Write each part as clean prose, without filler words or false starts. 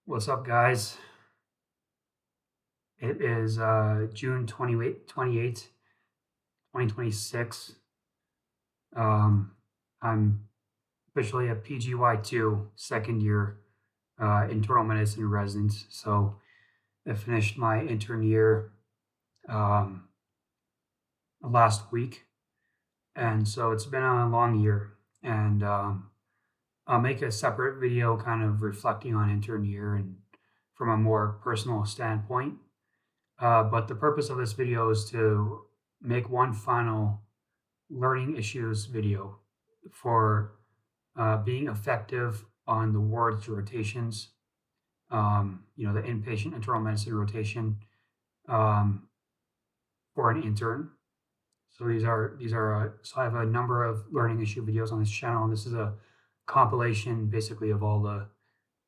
What's up, guys? It is June 28th, 2026. Um, I'm officially a PGY2 second year internal medicine resident. So I finished my intern year um, last week. And so it's been a long year. And I'll make a separate video kind of reflecting on intern year and from a more personal standpoint. But the purpose of this video is to make one final learning issues video for being effective on the wards rotations, the inpatient internal medicine rotation um, for an intern. So so I have a number of learning issue videos on this channel, and this is a compilation basically of all the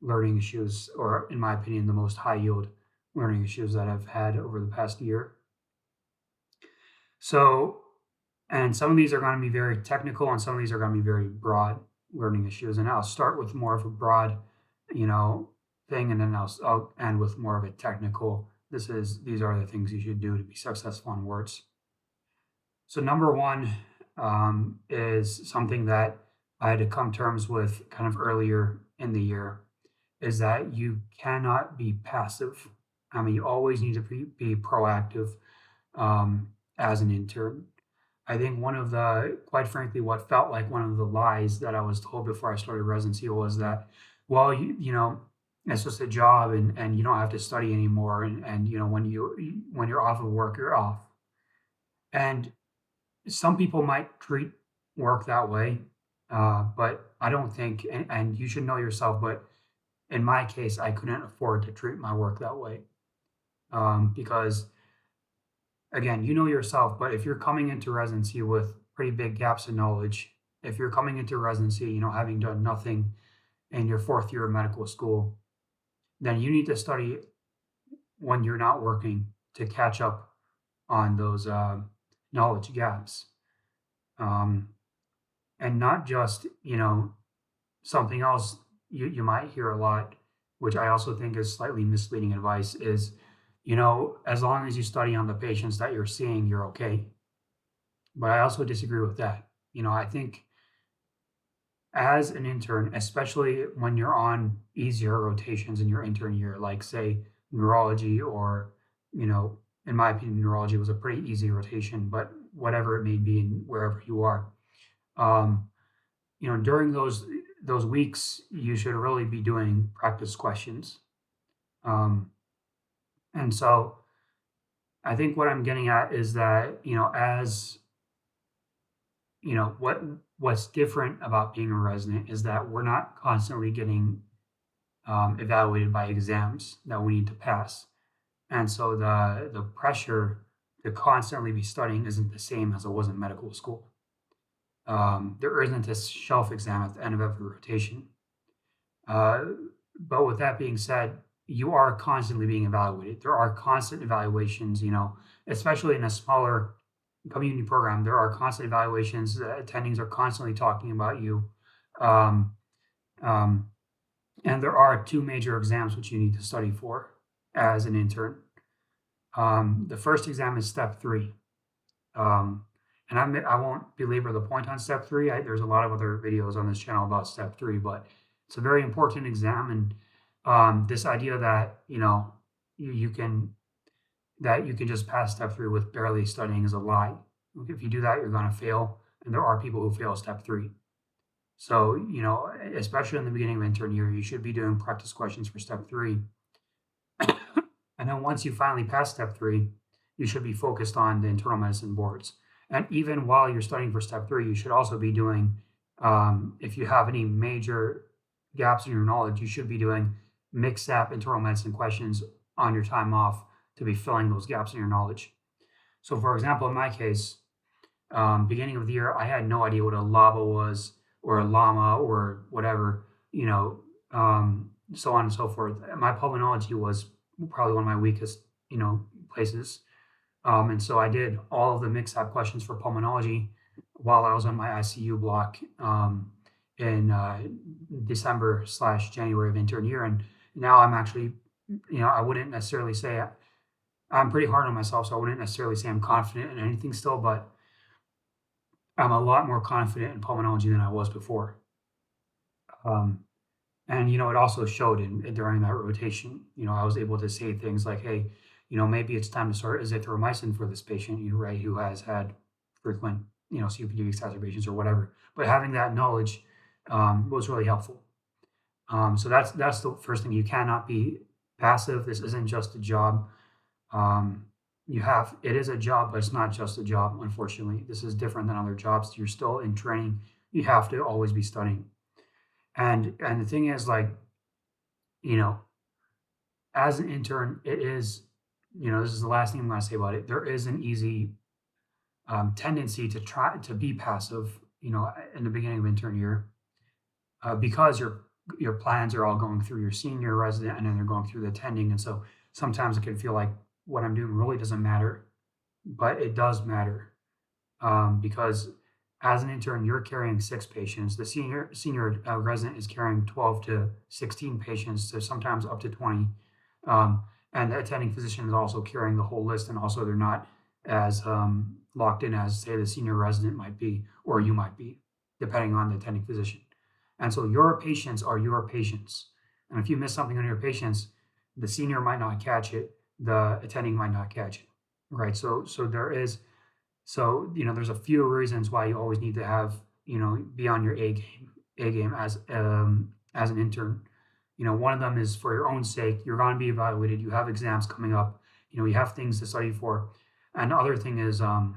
learning issues, or in my opinion, the most high yield learning issues that I've had over the past year. So, and some of these are going to be very technical, and some of these are going to be very broad learning issues. And I'll start with more of a broad, thing, and then I'll end with more of a technical. These are the things you should do to be successful in words. So number one is something that I had to come terms with kind of earlier in the year, is that you cannot be passive. I mean, you always need to be proactive as an intern. I think quite frankly, what felt like one of the lies that I was told before I started residency was that, well, it's just a job, and you don't have to study anymore. And when you're off of work, you're off. And some people might treat work that way, but I don't think, and you should know yourself, but in my case, I couldn't afford to treat my work that way. Because again, you know yourself, but if you're coming into residency with pretty big gaps in knowledge, if you're coming into residency, having done nothing in your fourth year of medical school, then you need to study when you're not working to catch up on those knowledge gaps. And not just, something else you might hear a lot, which I also think is slightly misleading advice, is, as long as you study on the patients that you're seeing, you're okay. But I also disagree with that. I think as an intern, especially when you're on easier rotations in your intern year, like say neurology, or, in my opinion, neurology was a pretty easy rotation, but whatever it may be and wherever you are, during those weeks, you should really be doing practice questions. And so I think what I'm getting at is that, as what's different about being a resident is that we're not constantly getting evaluated by exams that we need to pass. And so the pressure to constantly be studying isn't the same as it was in medical school. There isn't a shelf exam at the end of every rotation. But with that being said, you are constantly being evaluated. There are constant evaluations, especially in a smaller community program. There are constant evaluations. The attendings are constantly talking about you. And there are two major exams which you need to study for as an intern. The first exam is step 3. And I won't belabor the point on step 3. There's a lot of other videos on this channel about step 3, but it's a very important exam. And this idea that you can just pass step 3 with barely studying is a lie. If you do that, you're going to fail, and there are people who fail step 3. So especially in the beginning of intern year, you should be doing practice questions for step 3. And then once you finally pass step 3, you should be focused on the internal medicine boards. And even while you're studying for step 3, you should also be doing, if you have any major gaps in your knowledge, you should be doing mixed app internal medicine questions on your time off to be filling those gaps in your knowledge. So for example, in my case, beginning of the year, I had no idea what a LABA was, or a LAMA, or whatever, so on and so forth. My pulmonology was probably one of my weakest, places. And so I did all of the mixed app questions for pulmonology while I was on my ICU block in December/January of intern year. And now I'm actually, I wouldn't necessarily say I'm pretty hard on myself, so I wouldn't necessarily say I'm confident in anything still, but I'm a lot more confident in pulmonology than I was before. Um, and it also showed during that rotation. I was able to say things like, "Hey, maybe it's time to start azithromycin for this patient, right, who has had frequent, COPD exacerbations or whatever." But having that knowledge was really helpful. So that's the first thing. You cannot be passive. This isn't just a job. Um, it is a job, but it's not just a job. Unfortunately, this is different than other jobs. You're still in training. You have to always be studying. And the thing is, like, you know, as an intern, it is, this is the last thing I'm going to say about it. There is an easy tendency to try to be passive, in the beginning of intern year, because your plans are all going through your senior resident, and then they're going through the attending, and so sometimes it can feel like what I'm doing really doesn't matter, but it does matter, because as an intern, you're carrying 6 patients. The senior resident is carrying 12 to 16 patients, so sometimes up to 20. Um, and the attending physician is also carrying the whole list, and also they're not as locked in as, say, the senior resident might be, or you might be, depending on the attending physician. And so your patients are your patients. And if you miss something on your patients, the senior might not catch it, the attending might not catch it, right? There's a few reasons why you always need to have, be on your A game as an intern. One of them is for your own sake. You're going to be evaluated. You have exams coming up. You have things to study for. And the other thing is your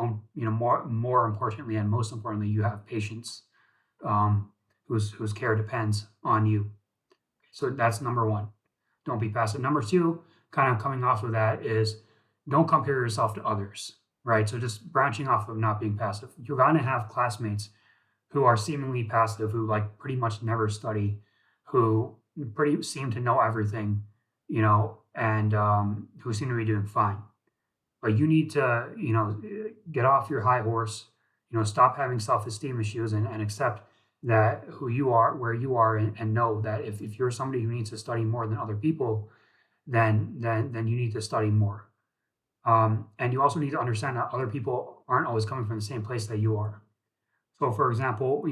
own, more importantly and most importantly, you have patients whose care depends on you. So that's number one. Don't be passive. Number two, kind of coming off of that, is don't compare yourself to others, right? So just branching off of not being passive. You're going to have classmates who are seemingly passive, who like pretty much never study, who pretty seem to know everything, and who seem to be doing fine. But you need to, get off your high horse, stop having self-esteem issues, and accept that who you are, where you are, and know that if you're somebody who needs to study more than other people, then you need to study more. And you also need to understand that other people aren't always coming from the same place that you are. So, for example,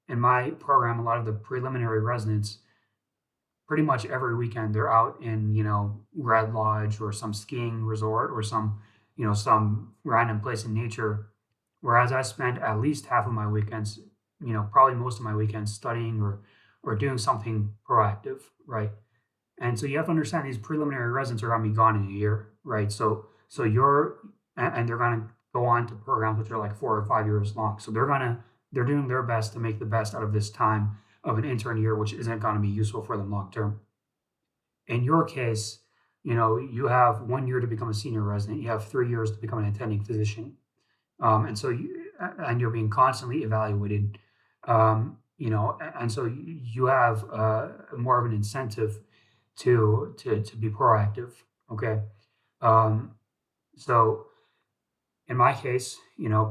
in my program, a lot of the preliminary residents, pretty much every weekend, they're out in, Red Lodge or some skiing resort or some random place in nature. Whereas I spend at least half of my weekends, probably most of my weekends studying or doing something proactive, right? And so you have to understand these preliminary residents are going to be gone in a year, right? So and they're going to go on to programs which are like 4 or 5 years long. So they're doing their best to make the best out of this time of an intern year, which isn't going to be useful for them long term. In your case, you have 1 year to become a senior resident. You have 3 years to become an attending physician, and you're being constantly evaluated. And so you have more of an incentive to be proactive. Okay. Um, so in my case,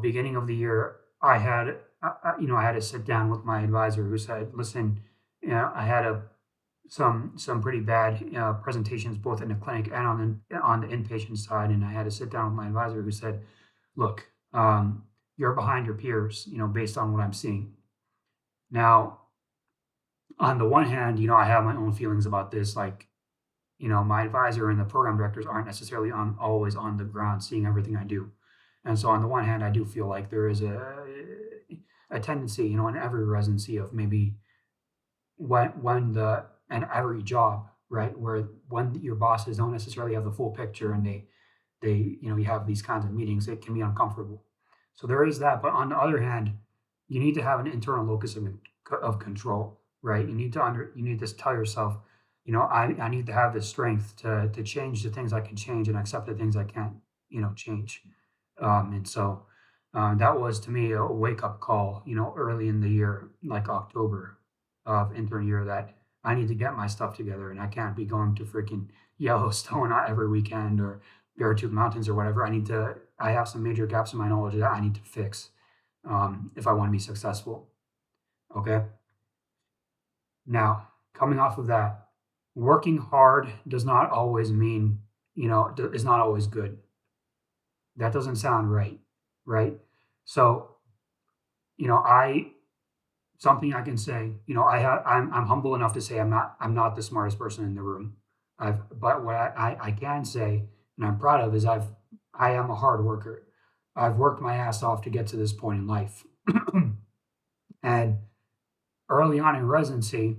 beginning of the year, I had to sit down with my advisor who said, "Listen, I had some pretty bad presentations both in the clinic and on the inpatient side, and I had to sit down with my advisor who said, "Look, you're behind your peers, based on what I'm seeing." Now, on the one hand, I have my own feelings about this, like, my advisor and the program directors aren't necessarily always on the ground seeing everything I do. And so on the one hand, I do feel like there is a tendency, in every residency of maybe and every job, right, where when your bosses don't necessarily have the full picture, and you have these kinds of meetings, it can be uncomfortable. So there is that. But on the other hand, you need to have an internal locus of control, right? You need to tell yourself, I need to have the strength to change the things I can change and accept the things I can't, change. And so that was to me a wake up call, early in the year, like October of intern year, that I need to get my stuff together, and I can't be going to freaking Yellowstone every weekend or Beartooth Mountains or whatever. I have some major gaps in my knowledge that I need to fix if I want to be successful. Okay. Now, coming off of that, working hard does not always mean, is not always good. That doesn't sound right, right? So, I something I can say, I'm humble enough to say I'm not the smartest person in the room. But what I can say and I'm proud of is I am a hard worker. I've worked my ass off to get to this point in life. And early on in residency,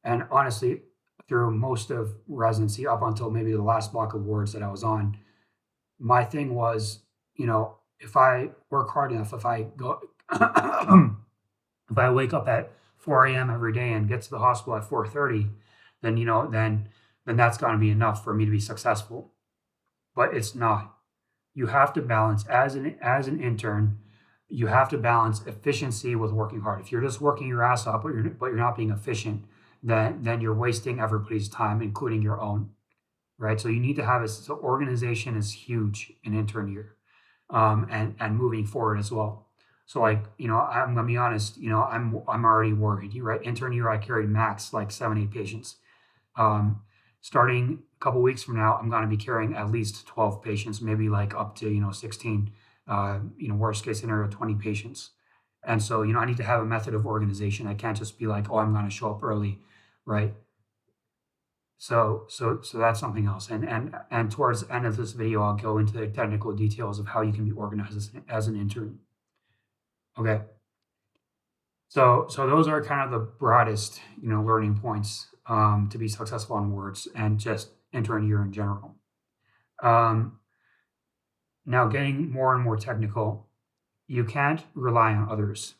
and honestly, through most of residency up until maybe the last block of wards that I was on, my thing was, if I work hard enough, if I go, if I wake up at 4 a.m. every day and get to the hospital at 4:30, then then that's going to be enough for me to be successful. But it's not. You have to balance as an intern. You have to balance efficiency with working hard. If you're just working your ass off, but you're not being efficient, then you're wasting everybody's time, including your own. Right. So you need to have so organization is huge in intern year, and moving forward as well. So like, I'm gonna be honest, I'm already worried. You right, intern year I carried max like 7, 8 patients. Um, Starting a couple weeks from now, I'm gonna be carrying at least 12 patients, maybe like up to 16. Worst case scenario, 20 patients. And so I need to have a method of organization. I can't just be like, oh, I'm gonna show up early, right? So that's something else. And towards the end of this video, I'll go into the technical details of how you can be organized as an intern. Okay. So those are kind of the broadest, learning points to be successful on words and just intern year in general. Now getting more and more technical, you can't rely on others.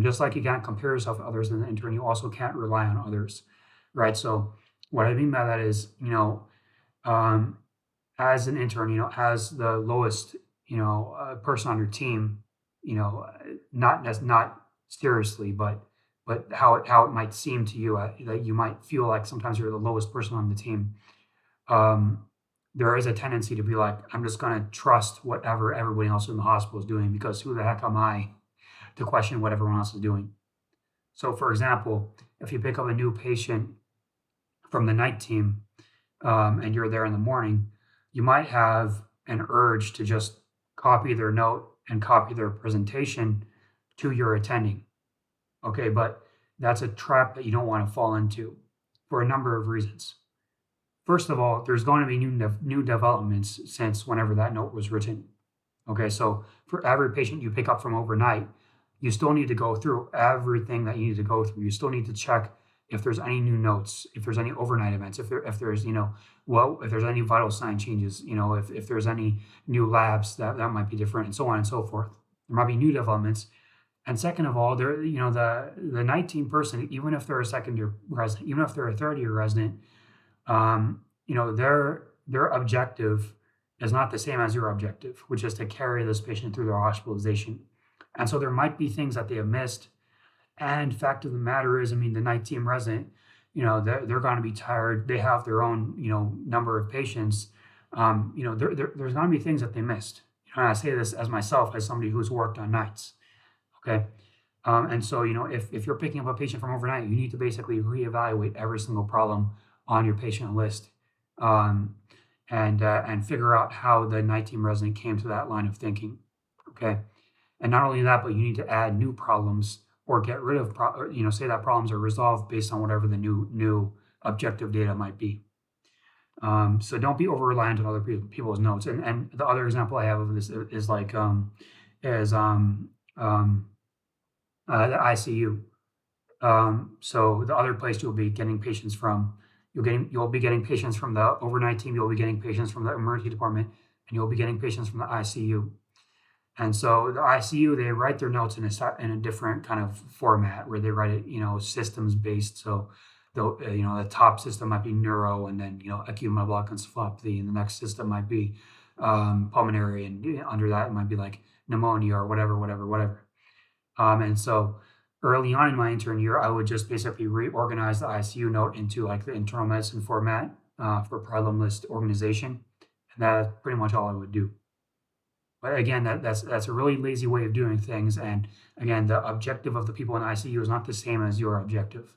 Just like you can't compare yourself to others in the intern, you also can't rely on others, right? So what I mean by that is, um, as an intern, as the lowest, person on your team, not seriously, but how it might seem to you, that you might feel like sometimes you're the lowest person on the team. There is a tendency to be like, I'm just going to trust whatever everybody else in the hospital is doing, because who the heck am I to question what everyone else is doing? So, for example, if you pick up a new patient from the night team, and you're there in the morning, you might have an urge to just copy their note and copy their presentation to your attending. Okay, but that's a trap that you don't want to fall into for a number of reasons. First of all, there's going to be new developments since whenever that note was written. Okay, so for every patient you pick up from overnight, you still need to go through everything that you need to go through. You still need to check if there's any new notes, if there's any overnight events, if there's if there's any vital sign changes, if there's any new labs that might be different, and so on and so forth. There might be new developments. And second of all, there the night team person, even if they're a second year resident, even if they're a third year resident, their objective is not the same as your objective, which is to carry this patient through their hospitalization. And so there might be things that they have missed. And fact of the matter is, the night team resident, they're going to be tired. They have their own, number of patients. There's going to be things that they missed. And I say this as myself, as somebody who's worked on nights. Okay. And so, if you're picking up a patient from overnight, you need to basically reevaluate every single problem on your patient list, and figure out how the night team resident came to that line of thinking. Okay. And not only that, but you need to add new problems or get rid of, say that problems are resolved based on whatever the new objective data might be. So don't be over reliant on other people's notes. And the other example I have of this is like the ICU. So the other place you'll be getting patients from, you'll be getting patients from the overnight team. You'll be getting patients from the emergency department, and you'll be getting patients from the ICU. And so the ICU, they write their notes in a different kind of format where they write it, systems based. So the top system might be neuro, and then acute metabolic encephalopathy, and the next system might be pulmonary, and under that it might be like pneumonia or whatever. And so early on in my intern year, I would just basically reorganize the ICU note into like the internal medicine format for problem list organization, and that's pretty much all I would do. But again, that's a really lazy way of doing things. And again, the objective of the people in ICU is not the same as your objective.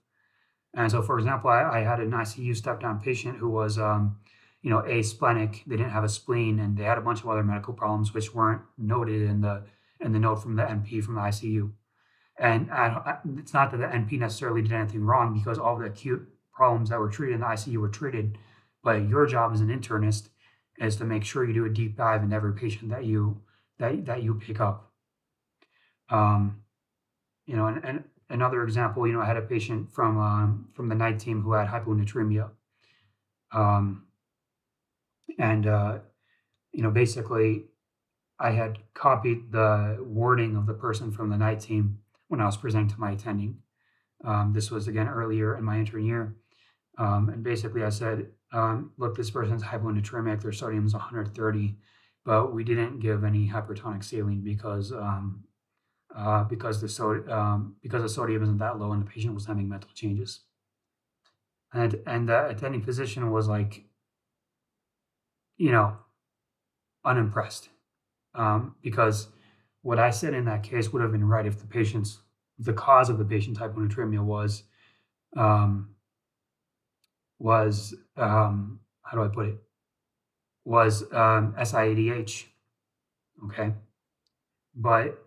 And so, for example, I had an ICU step down patient who was, asplenic. They didn't have a spleen, and they had a bunch of other medical problems which weren't noted in the note from the NP from the ICU. And it's not that the NP necessarily did anything wrong because all the acute problems that were treated in the ICU were treated. But your job as an internist is to make sure you do a deep dive in every patient that you pick up. Um, and another example, I had a patient from the night team who had hyponatremia, um, and basically I had copied the wording of the person from the night team when I was presenting to my attending. This was again earlier in my intern year, and basically I said, "Look, this person's hyponatremic. Their sodium is 130, but we didn't give any hypertonic saline because the sodium isn't that low and the patient was having mental changes." And the attending physician was like, you know, unimpressed, because what I said in that case would have been right if the cause of the patient's hyponatremia um, was how do I put it? Was SIADH, okay? But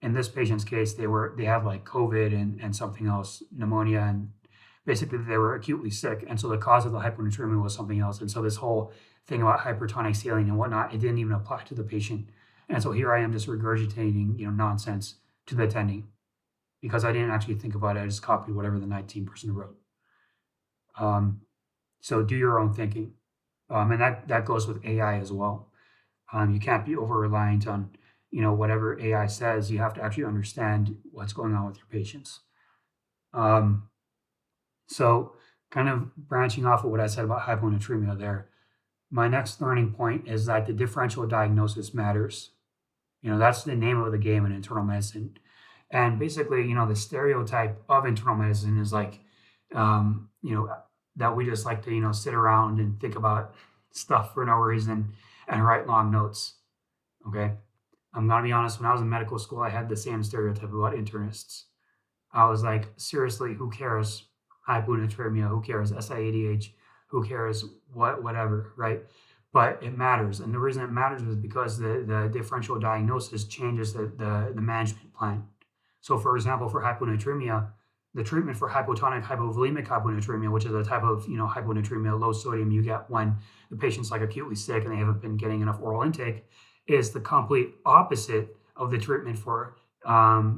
in this patient's case, they have like COVID and something else, pneumonia, and basically they were acutely sick, and so the cause of the hyponatremia was something else. And so this whole thing about hypertonic saline and whatnot, it didn't even apply to the patient. And so here I am just regurgitating, nonsense to the attending because I didn't actually think about it. I just copied whatever the 19 person wrote. So do your own thinking, and that goes with AI as well. You can't be over reliant on whatever AI says. You have to actually understand what's going on with your patients. So kind of branching off of what I said about hyponatremia there, my next learning point is that the differential diagnosis matters. That's the name of the game in internal medicine. And basically, the stereotype of internal medicine is like, that we just like to, sit around and think about stuff for no reason and write long notes. Okay. I'm gonna be honest, when I was in medical school, I had the same stereotype about internists. I was like, seriously, who cares? Hyponatremia, who cares? SIADH, who cares? Whatever, right? But it matters. And the reason it matters is because the differential diagnosis changes the management plan. So for example, for hyponatremia, the treatment for hypotonic hypovolemic hyponatremia, which is a type of hyponatremia, low sodium you get when the patient's like acutely sick and they haven't been getting enough oral intake, is the complete opposite of the treatment for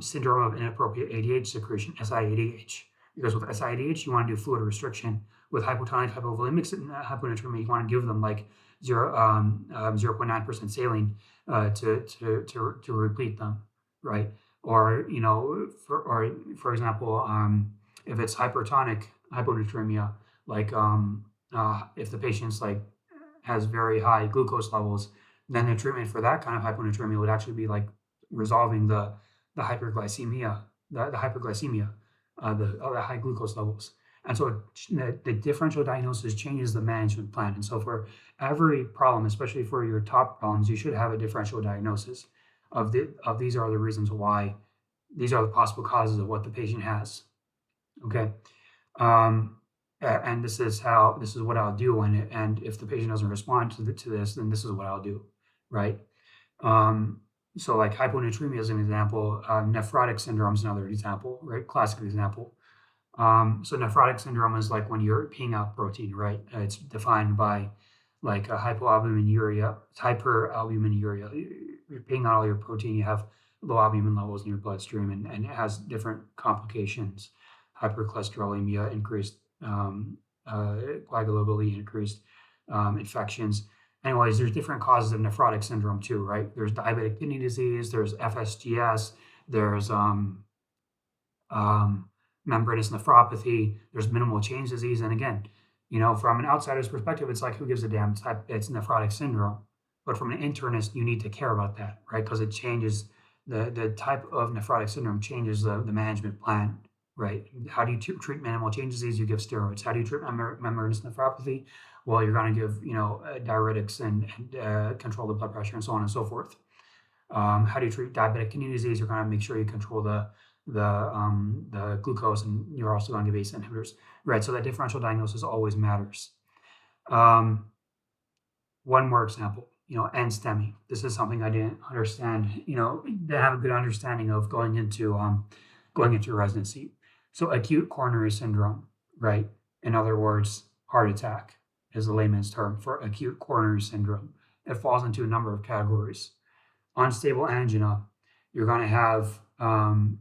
syndrome of inappropriate ADH secretion, SIADH. Because with SIADH, you want to do fluid restriction. With hypotonic hypovolemic hyponatremia, you want to give them like 0.9% saline to replete them, right? Or for example, if it's hypertonic hyponatremia, like if the patient's like has very high glucose levels, then the treatment for that kind of hyponatremia would actually be like resolving the hyperglycemia, the high glucose levels. And so the differential diagnosis changes the management plan. And so for every problem, especially for your top problems, you should have a differential diagnosis of these are the reasons why, these are the possible causes of what the patient has. Okay. And this is what I'll do and if the patient doesn't respond to this, then this is what I'll do, right? So like hyponatremia is an example, nephrotic syndrome is another example, right? Classic example. So nephrotic syndrome is like when you're peeing out protein, right? It's defined by like a hyperalbuminuria. You're peeing out all your protein, you have low albumin levels in your bloodstream, and it has different complications: hypercholesterolemia, increased coagulability, increased infections. Anyways, there's different causes of nephrotic syndrome too, right? There's diabetic kidney disease, there's FSGS, there's membranous nephropathy, there's minimal change disease. And again, from an outsider's perspective, it's like, who gives a damn? It's nephrotic syndrome. But from an internist, you need to care about that, right? Because it changes the type of nephrotic syndrome changes the management plan, right? How do you treat minimal change disease? You give steroids. How do you treat membranous nephropathy? Well, you're going to give, diuretics and control the blood pressure and so on and so forth. How do you treat diabetic kidney disease? You're going to make sure you control the the glucose, and you're also going to give ACE inhibitors, right? So that differential diagnosis always matters. Um, One more example, NSTEMI. This is something I didn't understand, to have a good understanding of going into residency. So acute coronary syndrome, right? In other words, heart attack is the layman's term for acute coronary syndrome. It falls into a number of categories. Unstable angina, you're going to have no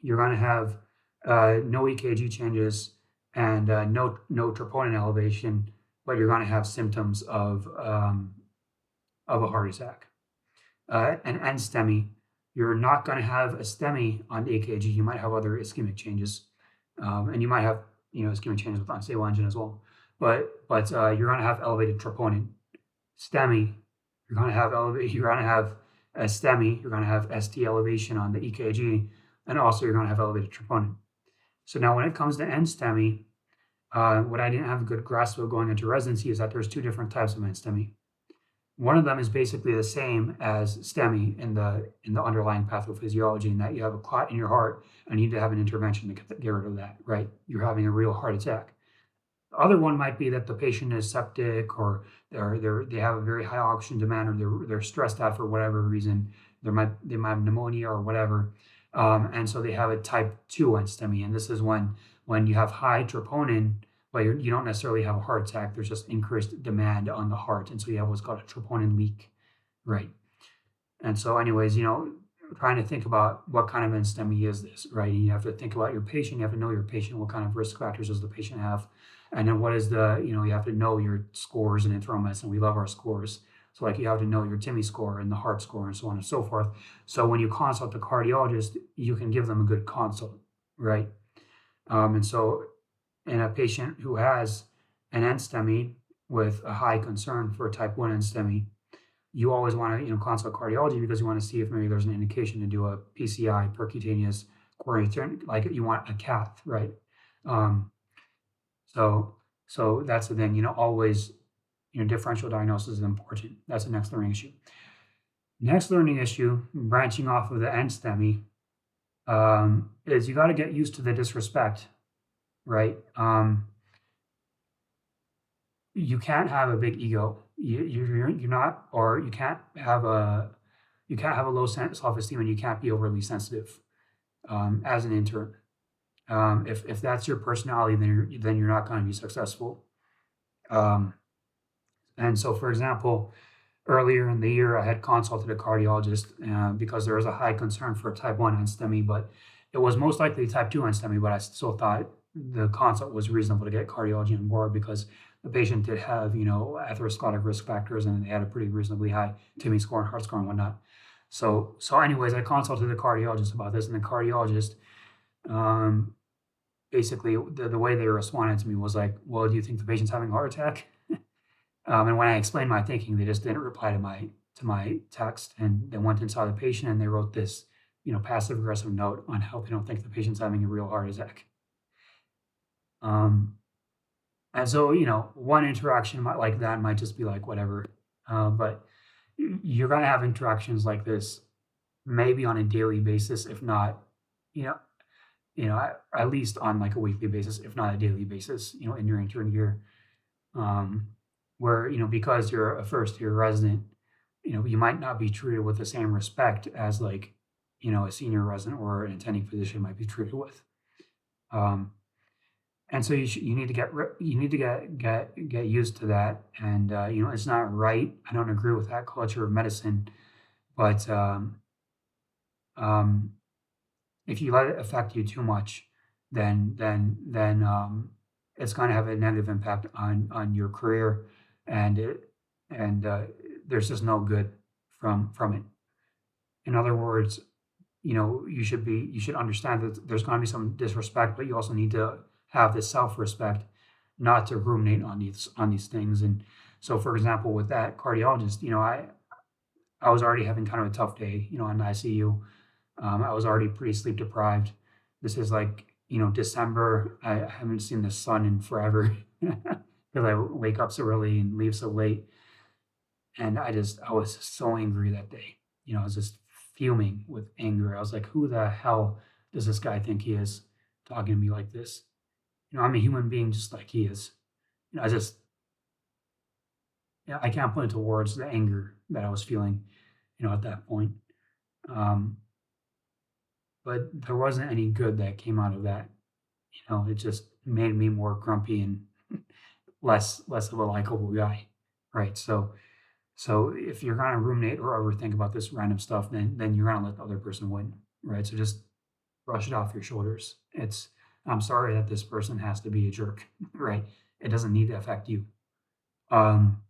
EKG changes and no troponin elevation, but you're going to have symptoms of a heart attack. And NSTEMI, you're not going to have a STEMI on the EKG. You might have other ischemic changes, and you might have ischemic changes with unstable angina as well. But you're going to have elevated troponin. STEMI, you're going to have a STEMI. You're going to have ST elevation on the EKG, and also you're going to have elevated troponin. So now, when it comes to NSTEMI, what I didn't have a good grasp of going into residency is that there's two different types of NSTEMI. One of them is basically the same as STEMI in the underlying pathophysiology, in that you have a clot in your heart and you need to have an intervention to get rid of that, right? You're having a real heart attack. The other one might be that the patient is septic, or they have a very high oxygen demand, or they're stressed out for whatever reason. They might have pneumonia or whatever, and so they have a type 2 NSTEMI, and this is when you have high troponin, but you don't necessarily have a heart attack. There's just increased demand on the heart, and so you have what's called a troponin leak, right? And so, anyways, trying to think about what kind of NSTEMI is this, right? And you have to think about your patient. You have to know your patient. What kind of risk factors does the patient have? And then what is you have to know your scores in internal medicine. We love our scores. So, like, you have to know your TIMI score and the heart score and so on and so forth. So when you consult the cardiologist, you can give them a good consult, right? And so in a patient who has an NSTEMI with a high concern for type 1 NSTEMI, you always want to consult cardiology, because you want to see if maybe there's an indication to do a PCI, percutaneous coronary, like you want a cath, right? So that's the thing, always, differential diagnosis is important. That's the next learning issue. Next learning issue, branching off of the NSTEMI, is you got to get used to the disrespect, right? You can't have a big ego. You're not, or you can't have a low self-esteem, and you can't be overly sensitive as an intern. If that's your personality, then you're not going to be successful. And so, for example, earlier in the year, I had consulted a cardiologist because there was a high concern for type 1 NSTEMI, but it was most likely type 2 NSTEMI, but I still thought the consult was reasonable to get cardiology on board, because the patient did have, atherosclerotic risk factors, and they had a pretty reasonably high TIMI score and heart score and whatnot. So anyways, I consulted the cardiologist about this, and the cardiologist, basically, the way they responded to me was like, well, do you think the patient's having a heart attack? And when I explained my thinking, they just didn't reply to my text, and they went and saw the patient, and they wrote this, passive aggressive note on how they don't think the patient's having a real heart attack. And so, one interaction like that might just be like, whatever. But you're going to have interactions like this maybe on a daily basis, if not, at least on like a weekly basis, if not a daily basis, in your intern year, where, because you're a first year resident, you might not be treated with the same respect as like, a senior resident or an attending physician might be treated with. And so you need to get used to that. And, it's not right. I don't agree with that culture of medicine, but, if you let it affect you too much, then it's going to have a negative impact on your career, and there's just no good from it. In other words, you should understand that there's going to be some disrespect, but you also need to have this self-respect, not to ruminate on these things. And so, for example, with that cardiologist, I was already having kind of a tough day, in ICU. I was already pretty sleep deprived. This is like, December. I haven't seen the sun in forever because I wake up so early and leave so late. And I was just so angry that day. I was just fuming with anger. I was like, who the hell does this guy think he is talking to me like this? I'm a human being just like he is. I just, yeah, I can't put into words the anger that I was feeling, at that point. Um, but there wasn't any good that came out of that. It just made me more grumpy and less of a likable guy, right? So if you're gonna ruminate or overthink about this random stuff, then you're gonna let the other person win, right? So just brush it off your shoulders. I'm sorry that this person has to be a jerk, right? It doesn't need to affect you. Um,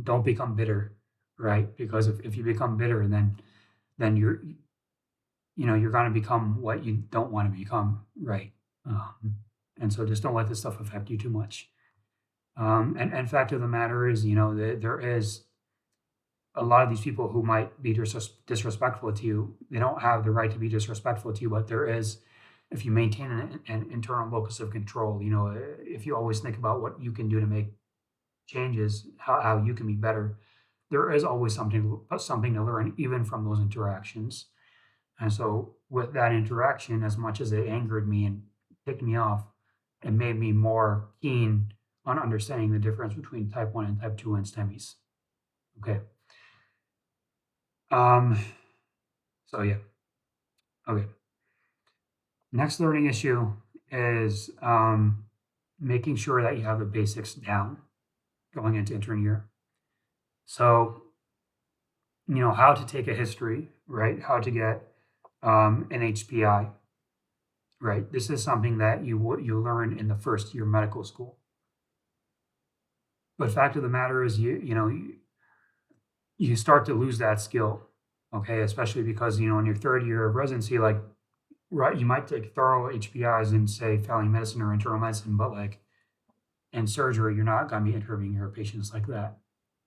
don't become bitter, right? Because if you become bitter, then you're gonna become what you don't want to become, right? Um, and so just don't let this stuff affect you too much. And fact of the matter is, there is a lot of these people who might be disrespectful to you. They don't have the right to be disrespectful to you, but there is, if you maintain an internal locus of control, if you always think about what you can do to make changes, how you can be better, there is always something to learn, even from those interactions. And so, with that interaction, as much as it angered me and ticked me off, it made me more keen on understanding the difference between type 1 and type 2 and STEMIs. Okay. Um, so yeah. Okay. Next learning issue is making sure that you have the basics down going into intern year. So, how to take a history, right? How to get an HPI, right? This is something that you learn in the first year of medical school. But fact of the matter is, you start to lose that skill, okay? Especially because in your third year of residency, like, right, you might take thorough HPIs in, say, family medicine or internal medicine, but like in surgery, you're not going to be interviewing your patients like that.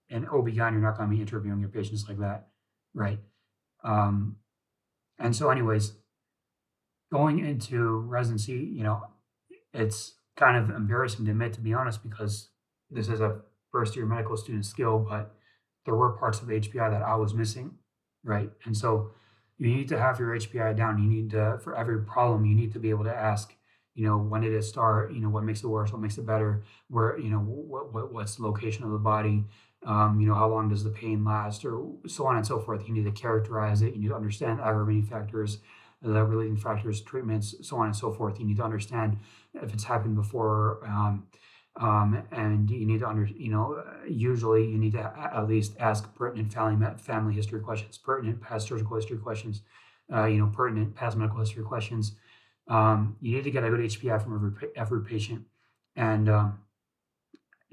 In OB/GYN, you're not going to be interviewing your patients like that, right? Um, and so, anyways, going into residency, it's kind of embarrassing to admit, to be honest, because this is a first year medical student skill, but there were parts of the HPI that I was missing, right? And so you need to have your HPI down. You need to, for every problem, you need to be able to ask, when did it start? What makes it worse? What makes it better? Where, what's the location of the body? How long does the pain last, or so on and so forth. You need to characterize it. You need to understand aggravating factors, the relating factors, treatments, so on and so forth. You need to understand if it's happened before, and you need to usually you need to at least ask pertinent family history questions, pertinent past surgical history questions, pertinent past medical history questions. You need to get a good HPI from every patient, and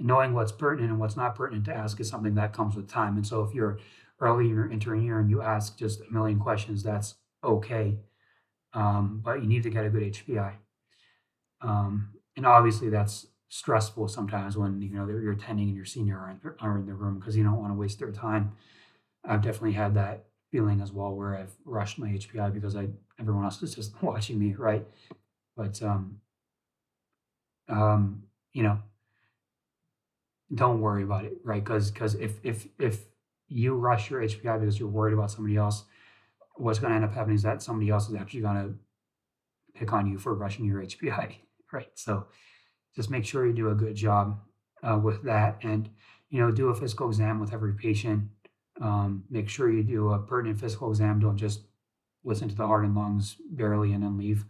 knowing what's pertinent and what's not pertinent to ask is something that comes with time. And so if you're early in your intern year and you ask just a million questions, that's okay. But you need to get a good HPI. And obviously that's stressful sometimes when you're attending and your senior are in the room, because you don't want to waste their time. I've definitely had that feeling as well, where I've rushed my HPI because everyone else is just watching me, right? But um, you know, don't worry about it, right? Because if you rush your HPI because you're worried about somebody else, what's going to end up happening is that somebody else is actually going to pick on you for rushing your HPI, right? So just make sure you do a good job with that, and do a physical exam with every patient. Make sure you do a pertinent physical exam. Don't just listen to the heart and lungs barely and then leave.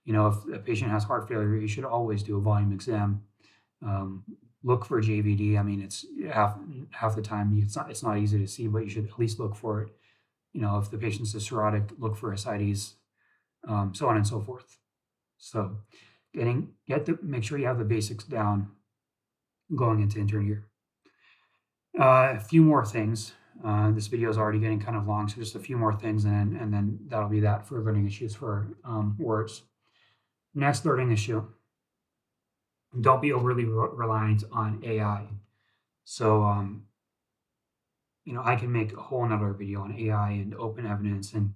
If a patient has heart failure, you should always do a volume exam. Look for JVD. I mean, it's half the time it's not easy to see, but you should at least look for it. If the patient's is cirrhotic, look for ascites, so on and so forth. So make sure you have the basics down going into intern year. A few more things. This video is already getting kind of long, so just a few more things, and then that'll be that for learning issues for words. Next learning issue: don't be overly reliant on AI. So, I can make a whole another video on AI and open evidence and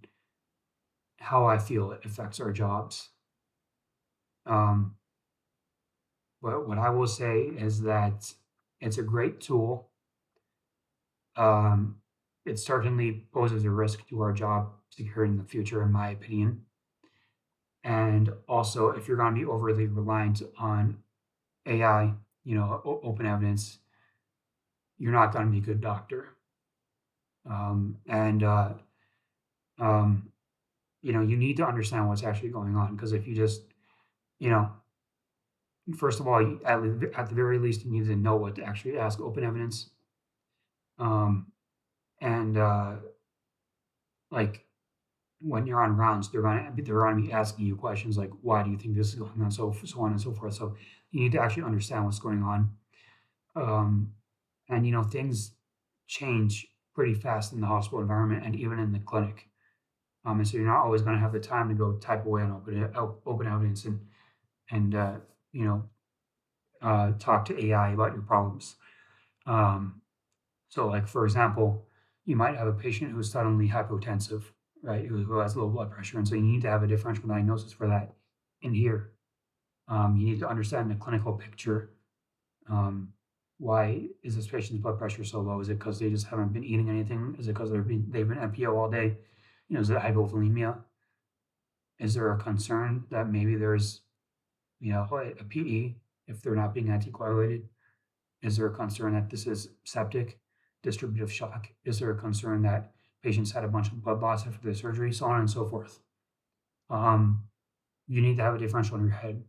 how I feel it affects our jobs. But what I will say is that it's a great tool. Um, it certainly poses a risk to our job security in the future, in my opinion. And also, if you're going to be overly reliant on AI, open evidence, you're not going to be a good doctor. And um, you need to understand what's actually going on, because if you just, you know, first of all, at the very least, you need to know what to actually ask open evidence. Um, and like when you're on rounds, they're gonna be asking you questions like, why do you think this is going on, so on and so forth. So you need to actually understand what's going on. Um, and things change pretty fast in the hospital environment and even in the clinic. And so you're not always going to have the time to go type away on open evidence and you know talk to AI about your problems. Um, so, like for example, you might have a patient who's suddenly hypotensive, right? Who has low blood pressure, and so you need to have a differential diagnosis for that in here. You need to understand the clinical picture. Um, why is this patient's blood pressure so low? Is it because they just haven't been eating anything? Is it because they've been NPO all day? Is it hypovolemia? Is there a concern that maybe there's a PE if they're not being anticoagulated? Is there a concern that this is septic, distributive shock? Is there a concern that patients had a bunch of blood loss after the surgery, so on and so forth? Um, you need to have a differential in your head.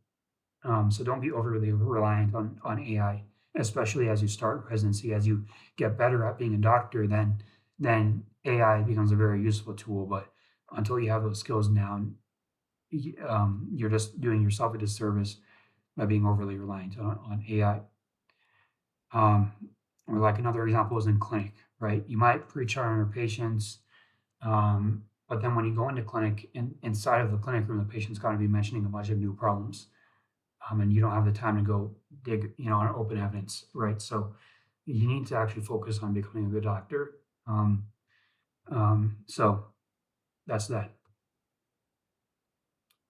So don't be overly reliant on AI, especially as you start residency. As you get better at being a doctor, then AI becomes a very useful tool. But until you have those skills down, you're just doing yourself a disservice by being overly reliant on AI. Um, or like another example is in clinic, right? You might pre-chart on your patients, but then when you go into clinic, inside of the clinic room, the patient's got to be mentioning a bunch of new problems, and you don't have the time to go dig, on open evidence, right? So you need to actually focus on becoming a good doctor. So that's that.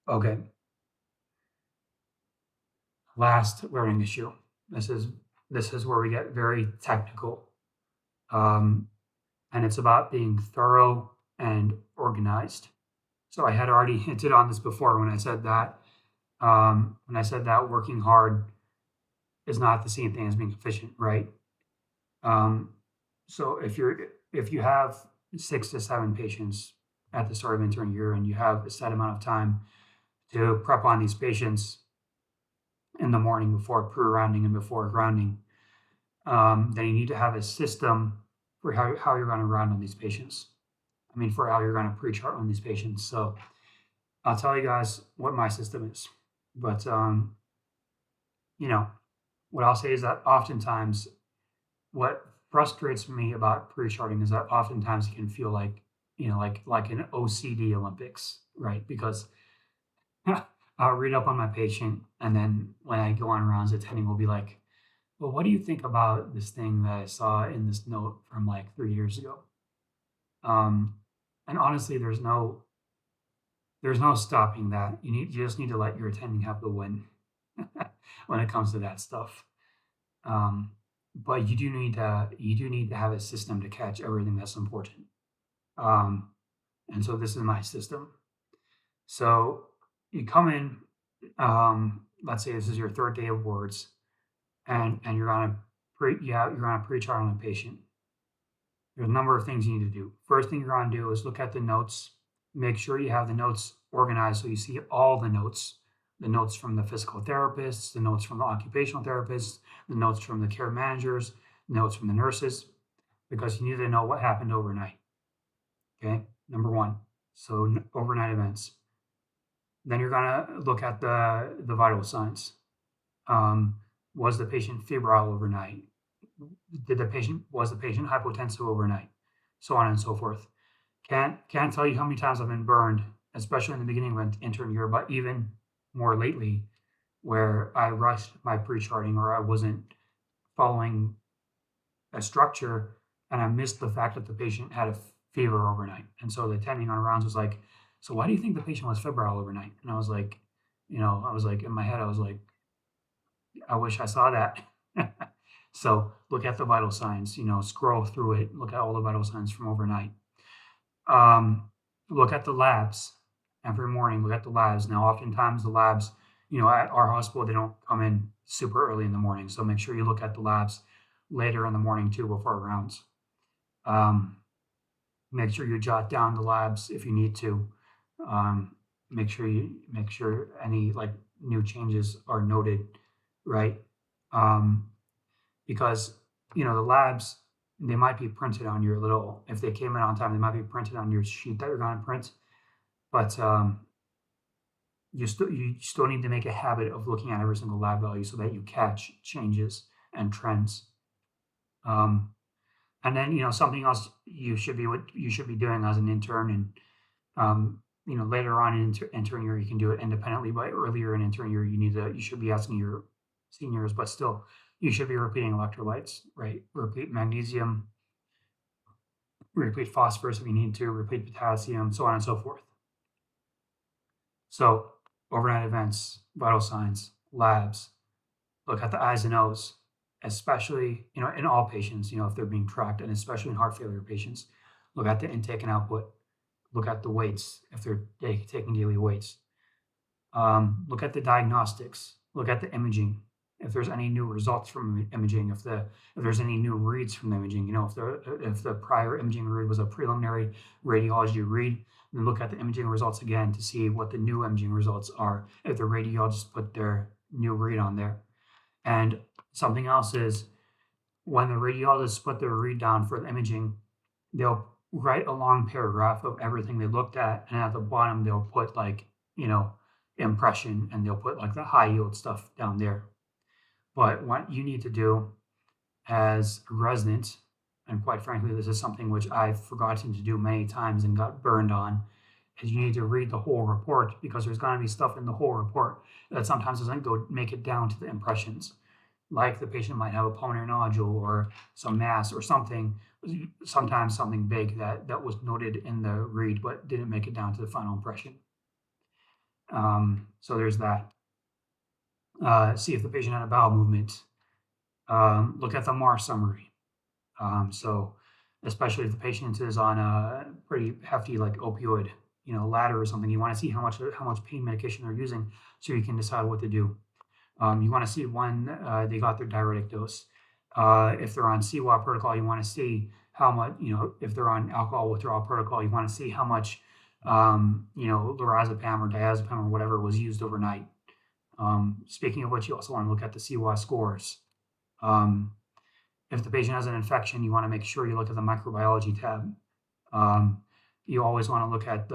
Okay, last learning issue. This is this is where we get very technical. Um, and it's about being thorough and organized. So I had already hinted on this before when I said that. When I said that working hard is not the same thing as being efficient, right? Um, so if you have 6 to 7 patients at the start of intern year and you have a set amount of time to prep on these patients in the morning before pre-rounding and before grounding, then you need to have a system for how you're going to round on these patients. I mean, for how you're going to pre-chart on these patients. So I'll tell you guys what my system is. But, what I'll say is that oftentimes what frustrates me about pre-charting is that oftentimes it can feel like, like an OCD Olympics, right? Because I'll read up on my patient, and then when I go on rounds, attending will be like, well, what do you think about this thing that I saw in this note from like 3 years ago? Um, and honestly, there's no stopping that. You just need to let your attending have the win when it comes to that stuff. Um, but you do need to have a system to catch everything that's important. Um, and so this is my system. So you come in, let's say this is your third day of wards, and you're gonna pre-chart on a patient. There's a number of things you need to do. First thing you're gonna do is look at the notes. Make sure you have the notes organized so you see all the notes from the physical therapists, the notes from the occupational therapists, the notes from the care managers, the notes from the nurses, because you need to know what happened overnight. Okay, number one. So overnight events. Then you're gonna look at the vital signs. Was the patient febrile overnight? Was the patient hypotensive overnight? So on and so forth. Can't tell you how many times I've been burned, especially in the beginning of intern year, but even more lately, where I rushed my pre-charting or I wasn't following a structure, and I missed the fact that the patient had a fever overnight. And so the attending on rounds was like, "So why do you think the patient was febrile overnight?" And I was like, in my head, I was like, "I wish I saw that." So look at the vital signs, scroll through it, look at all the vital signs from overnight. Um, Look at the labs every morning. Look at the labs. Now, oftentimes the labs, at our hospital, they don't come in super early in the morning. So make sure you look at the labs later in the morning too before rounds. Um, Make sure you jot down the labs if you need to. Um, make sure any like new changes are noted, right? Um, because the labs, they might be printed on your little, if they came in on time, they might be printed on your sheet that you're going to print, but you still need to make a habit of looking at every single lab value so that you catch changes and trends. um, and then something else you should be doing as an intern, and later on in intern year you can do it independently, but earlier in intern year you should be asking your seniors, but still you should be repeating electrolytes, right? Repeat magnesium, repeat phosphorus if you need to, repeat potassium, so on and so forth. So overnight events, vital signs, labs, look at the I's and O's, especially, in all patients, if they're being tracked, and especially in heart failure patients. Look at the intake and output. Look at the weights if they're taking daily weights. Look at the diagnostics. Look at the imaging. If there's any new results from imaging, if there's any new reads from the imaging, if the prior imaging read was a preliminary radiology read, then look at the imaging results again to see what the new imaging results are. If the radiologist put their new read on there, and something else is when the radiologists put their read down for the imaging, they'll write a long paragraph of everything they looked at, and at the bottom they'll put like impression, and they'll put like the high yield stuff down there. But what you need to do as a resident, and quite frankly this is something which I've forgotten to do many times and got burned on, is you need to read the whole report, because there's going to be stuff in the whole report that sometimes doesn't go make it down to the impressions, like the patient might have a pulmonary nodule or some mass or something, sometimes something big that was noted in the read but didn't make it down to the final impression. So there's that. See if the patient had a bowel movement. Look at the MAR summary. So especially if the patient is on a pretty hefty like opioid, ladder or something, you want to see how much pain medication they're using so you can decide what to do. You want to see when they got their diuretic dose. If they're on CWAP protocol, you want to see how much, if they're on alcohol withdrawal protocol, you want to see how much, lorazepam or diazepam or whatever was used overnight. Speaking of which, you also want to look at the CWAS scores. If the patient has an infection, you want to make sure you look at the microbiology tab. You always want to look at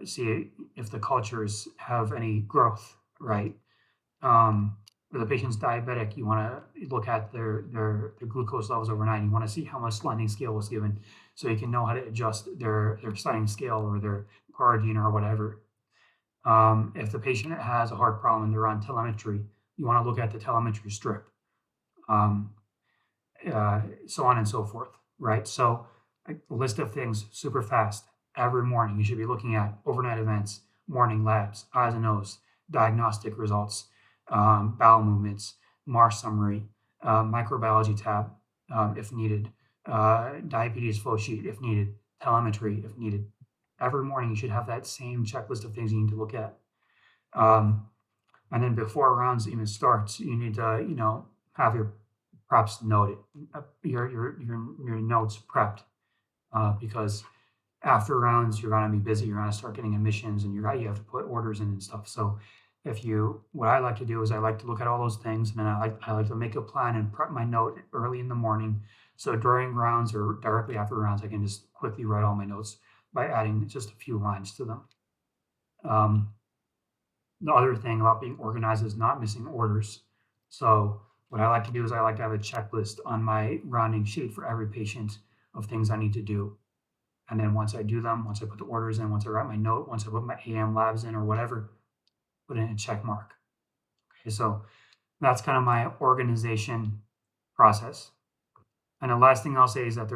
see if the cultures have any growth, right? If the patient's diabetic, you want to look at their glucose levels overnight. You want to see how much sliding scale was given, so you can know how to adjust their sliding scale or their Cardine or whatever. If the patient has a heart problem and they're on telemetry, you want to look at the telemetry strip, um, so on and so forth, right? So a list of things super fast. Every morning, you should be looking at overnight events, morning labs, I's and O's, diagnostic results, bowel movements, MAR summary, microbiology tab if needed, diabetes flow sheet if needed, telemetry if needed. Every morning, you should have that same checklist of things you need to look at. And then before rounds even starts, you need to, have your preps noted, your notes prepped, because after rounds you're gonna be busy. You're gonna start getting admissions, and you have to put orders in and stuff. So what I like to do is I like to look at all those things, and then I like to make a plan and prep my note early in the morning. So during rounds or directly after rounds, I can just quickly write all my notes by adding just a few lines to them. The other thing about being organized is not missing orders. So what I like to do is I like to have a checklist on my rounding sheet for every patient of things I need to do. And then once I do them, once I put the orders in, once I write my note, once I put my AM labs in or whatever, put in a check mark. Okay, so that's kind of my organization process. And the last thing I'll say is that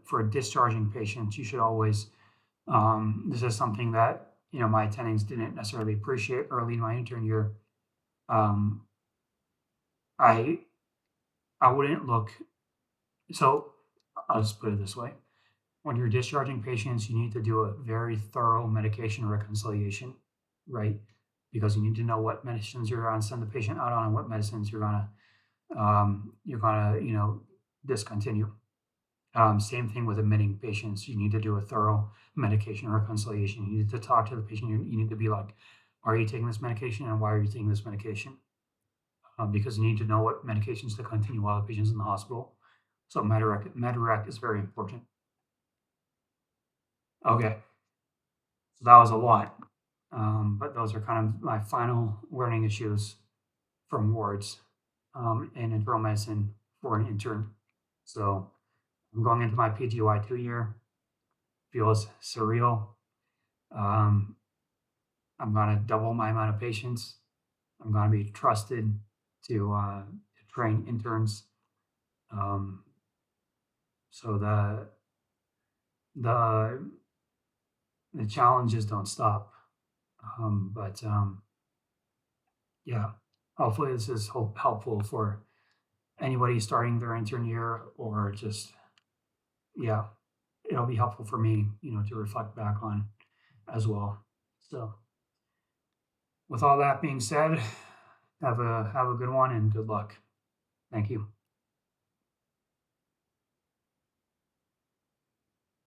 for discharging patients, you should always, this is something that, my attendings didn't necessarily appreciate early in my intern year. I I wouldn't look. So I'll just put it this way: when you're discharging patients, you need to do a very thorough medication reconciliation, right? Because you need to know what medicines you're going to send the patient out on and what medicines you're gonna discontinue. Same thing with admitting patients. You need to do a thorough medication reconciliation. You need to talk to the patient. You need to be like, are you taking this medication and why are you taking this medication? Because you need to know what medications to continue while the patient's in the hospital. So Medirec is very important. Okay, so that was a lot. But those are kind of my final learning issues from wards in internal medicine for an intern. So I'm going into my PGY 2 year. Feels surreal. Um, I'm going to double my amount of patients. I'm going to be trusted to train interns. Um, so the the challenges don't stop. But yeah, hopefully this is helpful for anybody starting their intern year or just yeah, it'll be helpful for me, to reflect back on as well. So with all that being said, have a good one and good luck. Thank you.